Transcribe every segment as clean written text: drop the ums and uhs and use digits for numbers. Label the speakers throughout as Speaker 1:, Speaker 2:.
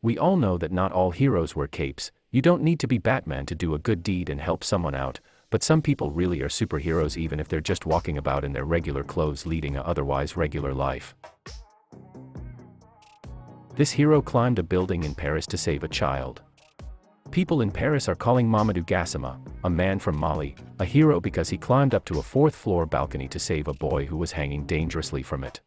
Speaker 1: We all know that not all heroes wear capes. You don't need to be Batman to do a good deed and help someone out, but some people really are superheroes even if they're just walking about in their regular clothes leading a otherwise regular life. This hero climbed a building in Paris to save a child. People in Paris are calling Mamadou Gassama, a man from Mali, a hero because he climbed up to a fourth-floor balcony to save a boy who was hanging dangerously from it.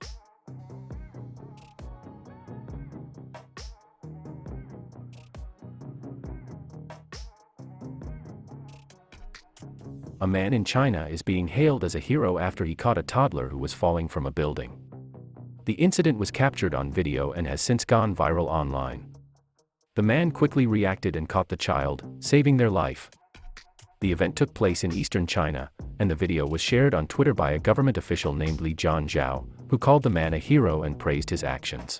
Speaker 1: A man in China is being hailed as a hero after he caught a toddler who was falling from a building. The incident was captured on video and has since gone viral online. The man quickly reacted and caught the child, saving their life. The event took place in eastern China, and the video was shared on Twitter by a government official named Li Jianzhao, who called the man a hero and praised his actions.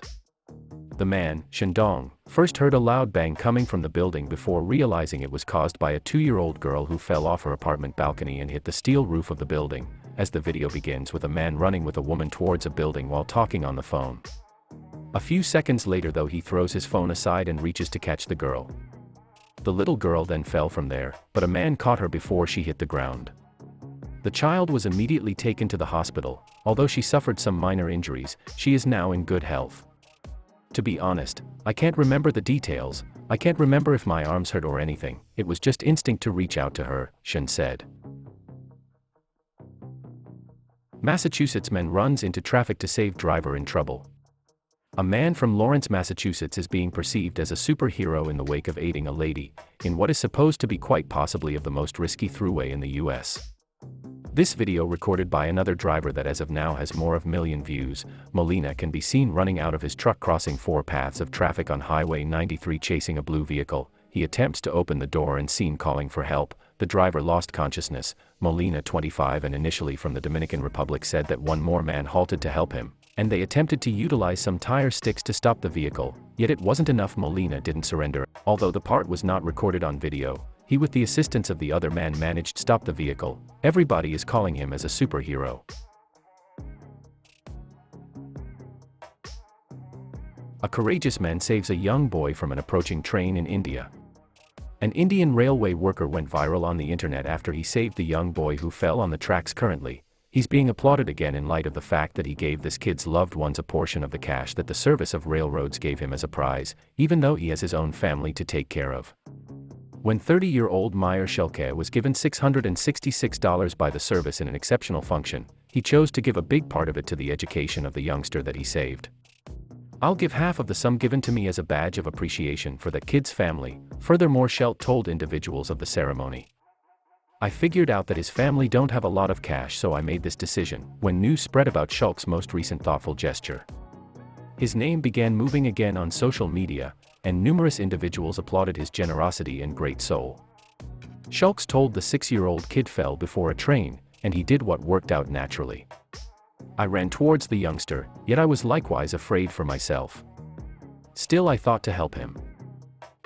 Speaker 1: The man, Shandong, first heard a loud bang coming from the building before realizing it was caused by a 2-year-old girl who fell off her apartment balcony and hit the steel roof of the building, as the video begins with a man running with a woman towards a building while talking on the phone. A few seconds later though, he throws his phone aside and reaches to catch the girl. The little girl then fell from there, but a man caught her before she hit the ground. The child was immediately taken to the hospital. Although she suffered some minor injuries, she is now in good health. To be honest, I can't remember the details. I can't remember if my arms hurt or anything. It was just instinct to reach out to her, Shen said. Massachusetts man runs into traffic to save driver in trouble. A man from Lawrence, Massachusetts is being perceived as a superhero in the wake of aiding a lady, in what is supposed to be quite possibly of the most risky throughway in the US. This video, recorded by another driver that as of now has more of million views, Molina can be seen running out of his truck crossing 4 paths of traffic on Highway 93 chasing a blue vehicle. He attempts to open the door and seen calling for help. The driver lost consciousness. Molina, 25 and initially from the Dominican Republic, said that one more man halted to help him, and they attempted to utilize some tire sticks to stop the vehicle, yet it wasn't enough. Molina didn't surrender. Although the part was not recorded on video, he with the assistance of the other man managed to stop the vehicle. Everybody is calling him as a superhero. A courageous man saves a young boy from an approaching train in India. An Indian railway worker went viral on the internet after he saved the young boy who fell on the tracks. Currently, he's being applauded again in light of the fact that he gave this kid's loved ones a portion of the cash that the service of railroads gave him as a prize, even though he has his own family to take care of. When 30-year-old Meyer Schelke was given $666 by the service in an exceptional function, he chose to give a big part of it to the education of the youngster that he saved. "I'll give half of the sum given to me as a badge of appreciation for that kid's family," furthermore Schelt told individuals of the ceremony. "I figured out that his family don't have a lot of cash, so I made this decision," when news spread about Schelke's most recent thoughtful gesture. His name began moving again on social media, and numerous individuals applauded his generosity and great soul. Schultz told the 6-year-old kid fell before a train, and he did what worked out naturally. "I ran towards the youngster, yet I was likewise afraid for myself. Still I thought to help him."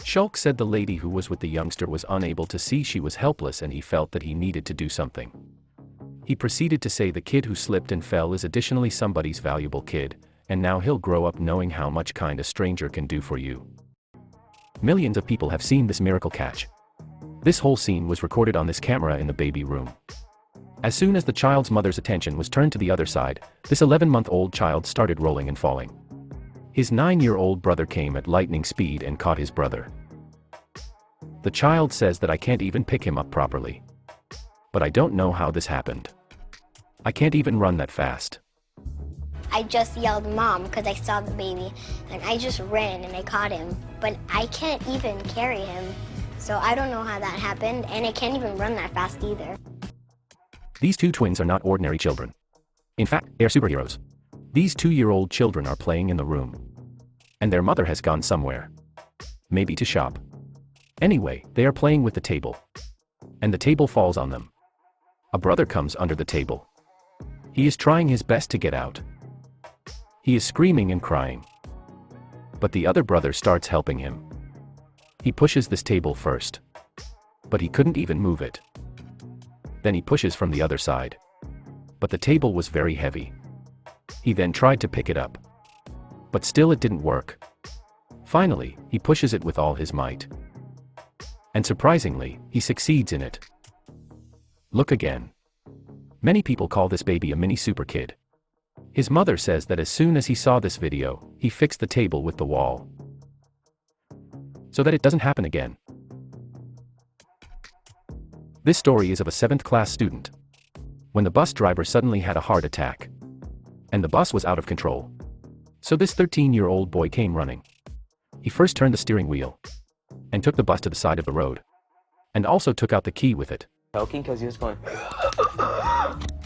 Speaker 1: Schultz said the lady who was with the youngster was unable to see she was helpless and he felt that he needed to do something. He proceeded to say the kid who slipped and fell is additionally somebody's valuable kid, and now he'll grow up knowing how much kind a stranger can do for you. Millions of people have seen this miracle catch. This whole scene was recorded on this camera in the baby room. As soon as the child's mother's attention was turned to the other side, this 11-month-old child started rolling and falling. His 9-year-old brother came at lightning speed and caught his brother. The child says that "I can't even pick him up properly. But I don't know how this happened. I can't even run that fast."
Speaker 2: I just yelled "Mom" because I saw the baby, and I just ran and I caught him, but I can't even carry him, so I don't know how that happened, and I can't even run that fast either.
Speaker 1: These two twins are not ordinary children. In fact, they are superheroes. These 2-year-old children are playing in the room. And their mother has gone somewhere. Maybe to shop. Anyway, they are playing with the table. And the table falls on them. A brother comes under the table. He is trying his best to get out. He is screaming and crying. But the other brother starts helping him. He pushes this table first. But he couldn't even move it. Then he pushes from the other side. But the table was very heavy. He then tried to pick it up. But still it didn't work. Finally, he pushes it with all his might. And surprisingly, he succeeds in it. Look again. Many people call this baby a mini super kid. His mother says that as soon as he saw this video, he fixed the table with the wall, so that it doesn't happen again. This story is of a 7th class student. When the bus driver suddenly had a heart attack, and the bus was out of control. So this 13-year-old boy came running. He first turned the steering wheel, and took the bus to the side of the road, and also took out the key with it.
Speaker 3: Choking because he was going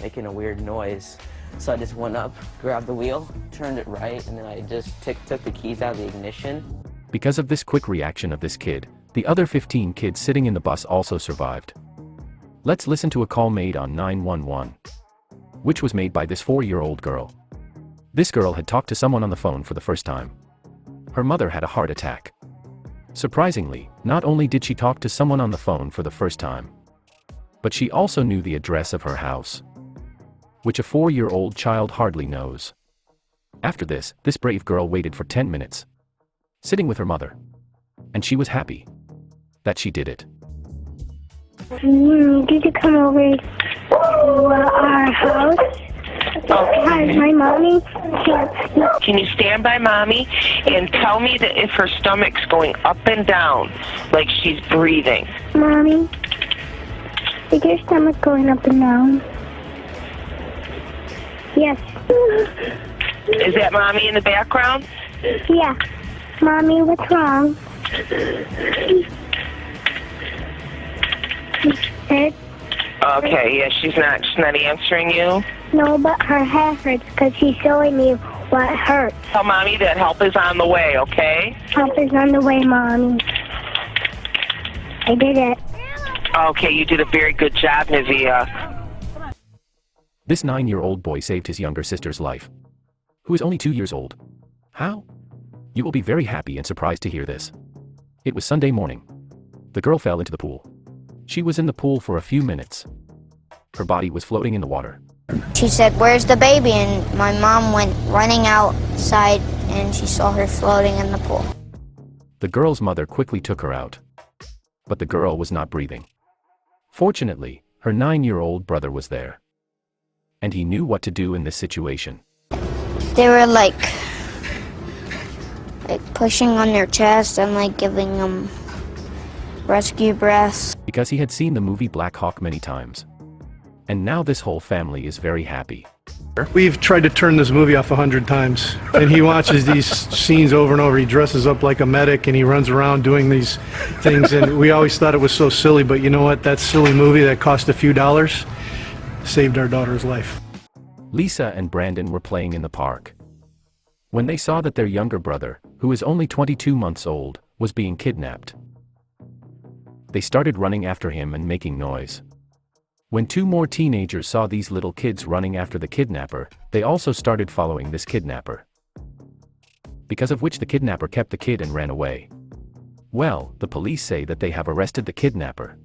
Speaker 3: making a weird noise. So I just went up, grabbed the wheel, turned it right, and then I just took the keys out of the ignition.
Speaker 1: Because of this quick reaction of this kid, the other 15 kids sitting in the bus also survived. Let's listen to a call made on 911, which was made by this 4-year-old girl. This girl had talked to someone on the phone for the first time. Her mother had a heart attack. Surprisingly, not only did she talk to someone on the phone for the first time, but she also knew the address of her house, which a 4-year-old child hardly knows. After this brave girl waited for 10 minutes, sitting with her mother. And she was happy that she did it.
Speaker 4: Did you come over to our house? Hi, my mommy.
Speaker 5: Can you stand by mommy and tell me that if her stomach's going up and down, like she's breathing?
Speaker 4: Mommy, is your stomach going up and down? Yes.
Speaker 5: Is that mommy in the background?
Speaker 4: Yeah. Mommy, what's wrong?
Speaker 5: Okay, yeah, she's not answering you.
Speaker 4: No, but her head hurts because she's showing me what hurts.
Speaker 5: Tell mommy that help is on the way, okay?
Speaker 4: Help is on the way, Mommy. I did it.
Speaker 5: Okay, you did a very good job, Nivea.
Speaker 1: This 9-year-old boy saved his younger sister's life, who is only 2 years old. How? You will be very happy and surprised to hear this. It was Sunday morning. The girl fell into the pool. She was in the pool for a few minutes. Her body was floating in the water.
Speaker 2: She said, "Where's the baby?" And my mom went running outside and she saw her floating in the pool.
Speaker 1: The girl's mother quickly took her out, but the girl was not breathing. Fortunately, her 9-year-old brother was there, and he knew what to do in this situation.
Speaker 2: They were like pushing on their chest and like giving them rescue breaths.
Speaker 1: Because he had seen the movie Black Hawk many times. And now this whole family is very happy.
Speaker 6: We've tried to turn this movie off 100 times, and he watches these scenes over and over. He dresses up like a medic and he runs around doing these things, and we always thought it was so silly, but you know what? That silly movie that cost a few dollars saved our daughter's life.
Speaker 1: Lisa and Brandon were playing in the park when they saw that their younger brother, who is only 22 months old, was being kidnapped. They started running after him and making noise. When 2 more teenagers saw these little kids running after the kidnapper, they also started following this kidnapper. Because of which the kidnapper kept the kid and ran away. Well, the police say that they have arrested the kidnapper.